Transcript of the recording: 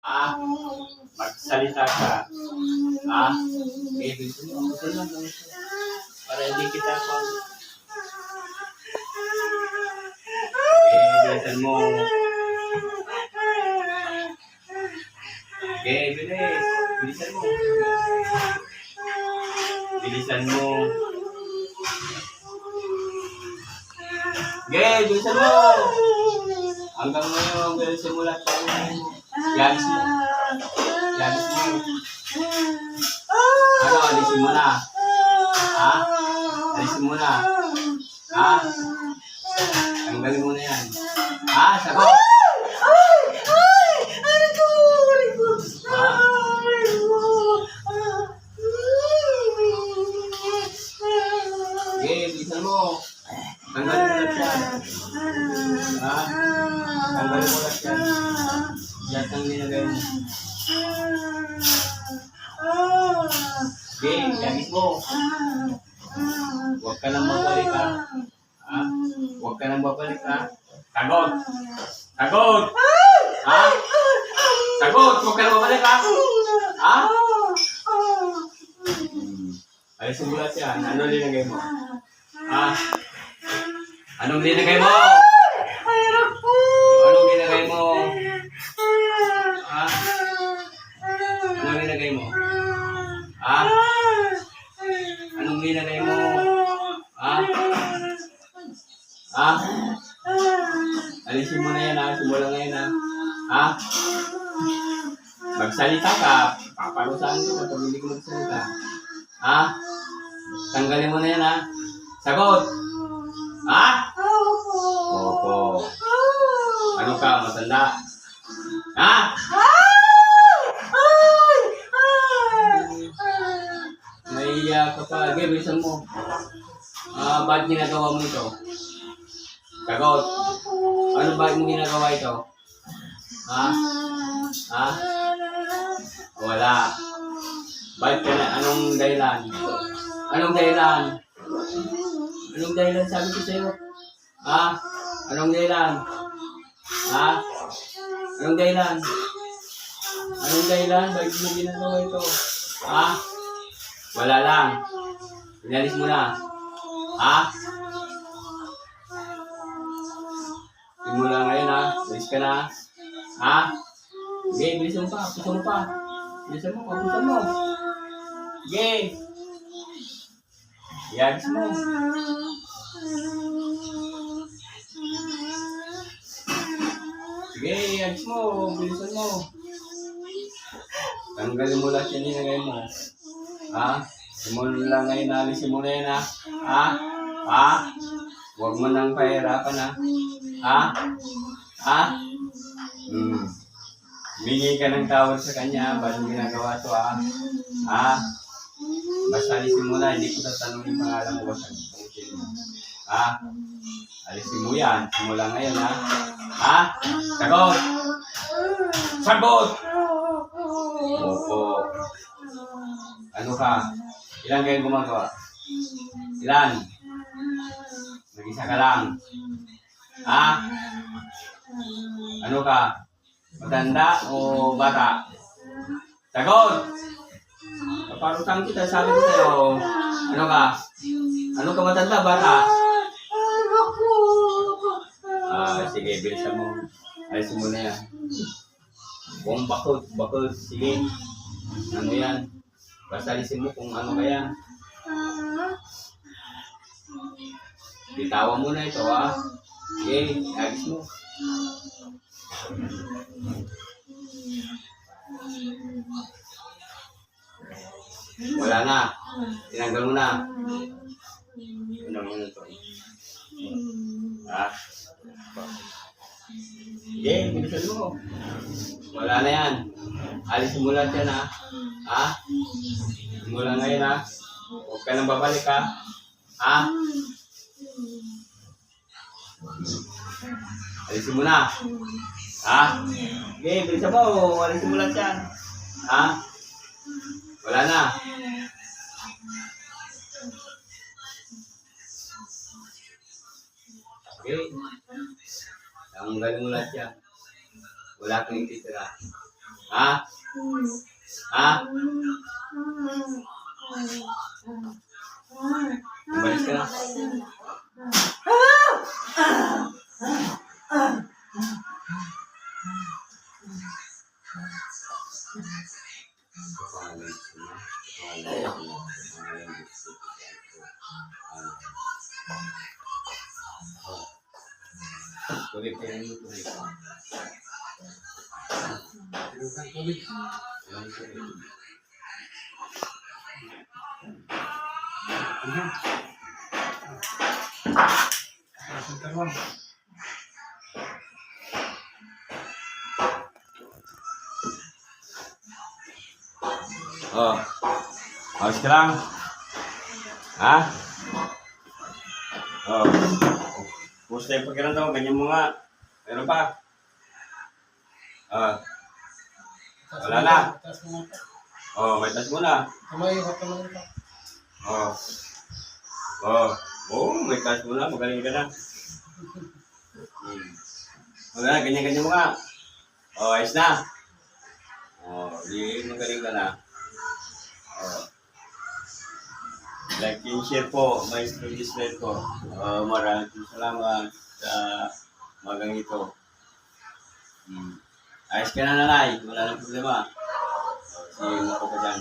Ah, magsalita ka. Ah, bilisan mo. Bilisan mo. Para hindi kita pang... Bilisan mo. Bilis. Bilisan mo. Bilisan mo. Bilisan mo. Hanggang ngayon, bilisan mo lahat ng yalis mo. Yalis mo. Ano, alisin mo na. Ha? Alisin mo na. Ha? Tanggalin mo na yan. Ha? Sagot! Bilisan mo. Tanggalin mo lahat yan. Ha? Tanggalin mo lahat yan. Lahat ang linagay mo. Yalis mo. Huwag ka nang babalik ha. Ha? Huwag ka nang babalik ha. Sagot! Sagot! Ha? Sagot! Huwag ka nang babalik ha. Ha? Alisin mo lahat yan. Ano linagay mo? Ha? Anong linagay mo? Anong linagay mo? Ha? Anong linagay mo? Ha? Anong linagay mo? Ha? Ha? Alisin mo na yan ha. Simula ngayon ha. Ha? Magsalita ka. Paparusahan kita pag hindi ko magsalita. Ha? Tanggalin mo na yan ha. Sagot! Ha? Opo. Ano ka? Matanda? Ha? Naiiyak ka pa. Bilisan mo. Ba't ginagawa mo ito? Sagot. Ano ba mo ginagawa ito? Ha? Ha? Wala. Ba't ka na? Anong dahilan? Anong dahilan? Anong dahilan sabi ko sa'yo? Ha? Anong dahilan? Ha? Anong dahilan? Anong dahilan? Bakit mo ginagawa ito? Ha? Wala lang. Pinalis mo na. Ha? Simula ngayon ha. Bilis ka na. Ha? Okay, bilisan mo pa. Bilisan mo pa. Bilisan mo. Bilisan mo. Okay. Yagis mo. Sige, yagis mo. Bilisan mo. Tanggalin mo lahat yan nilagay mo. Ha? Simula ngayon na. Alisin mo na yan ha. Ha? Ha? Huwag mo nang pahirapan ha. Ha? Ha? Mingi ka ng tawad sa kanya. Ba't mo ginagawa ito ha? Ha? Basta alisin mo na. Hindi ko tatanungin pangalan mo. Basta alisin mo. Ha? Alisin mo yan. Simula ngayon ha. Ha? Sagot! Sagot! Opo. Ano ka? Ilan kayo gumagawa? Ilan? Nag-isa ka lang. Ha? Ano ka? Matanda o bata? Sagot! Paparusahan kita, sabi ko sa'yo. Ano ka? Ano ka matanda, bata? Sige, bilisan mo. Alisin mo na yan. Kung bakod. Sige. Ano yan? Basta alisin mo kung ano kaya. Bitawan mo na ito ha. Sige, agis mo. Wala na. Tinanggal mo na. Ano mo na ito? Ha? Sige, bilisan mo. Wala na yan. Alisin mo lahat yan ha. Ha? Simula ngayon ha. Huwag ka nang babalik ha. Ha? Alisin mo na. Ha? Okay, bilisan mo. Alisin mo lahat yan. Ha? Wala na. Okay. Tanggalin mo lahat yan. Wala kang ititira. Ha? Ha? Umalis ka na. Tuloy ka rin, tuloy ka. Oh, ayos ka lang. Ha? Oh. Kumusta yung pakiramdam? Ganyan mo nga. Meron pa? Ah, wala na. Oh, may tas mo na. Oh. Oh. Oh, may tas mo na. Magaling ka na. Wala na, ganyan-ganyan mo nga. Oh, ayos na. Oh, di magaling ka na. Oh. Like and share po, my previous live ko. Maraming salamat sa magang ito. Ayos ka na, nanay. Wala nang problema. See you po ka dyan.